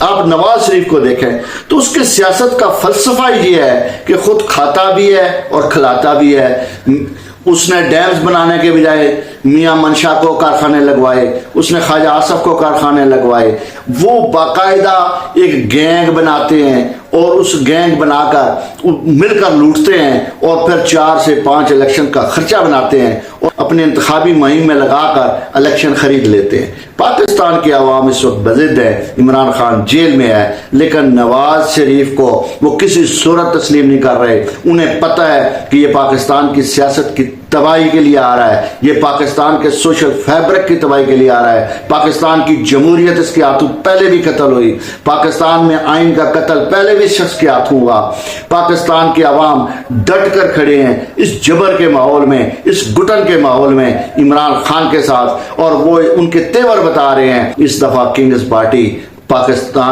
آپ نواز شریف کو دیکھیں تو اس کے سیاست کا فلسفہ یہ ہے کہ خود کھاتا بھی ہے اور کھلاتا بھی ہے. اس نے ڈیمز بنانے کے بجائے میاں منشا کو کارخانے لگوائے, اس نے خواجہ آصف کو کارخانے لگوائے. وہ باقاعدہ ایک گینگ بناتے ہیں اور اس گینگ بنا کر مل کر لوٹتے ہیں اور پھر 4 سے 5 الیکشن کا خرچہ بناتے ہیں اور اپنے انتخابی مہم میں لگا کر الیکشن خرید لیتے ہیں. پاکستان کی عوام اس وقت بضد ہے, عمران خان جیل میں ہے, لیکن نواز شریف کو وہ کسی صورت تسلیم نہیں کر رہے. انہیں پتہ ہے کہ یہ پاکستان کی سیاست کی تباہی کے لیے آ رہا ہے, یہ پاکستان کے سوشل فیبرک کی تباہی کے لیے آ رہا ہے. پاکستان کی جمہوریت اس کے ہاتھوں پہلے بھی قتل ہوئی, پاکستان میں آئین کا قتل پہلے بھی شخص کے ہاتھوں ہوا. پاکستان کے عوام ڈٹ کر کھڑے ہیں اس جبر کے ماحول میں, اس گھٹن کے ماحول میں عمران خان کے ساتھ, اور وہ ان کے تیور بتا رہے ہیں. اس دفعہ کنگز پارٹی پاکستان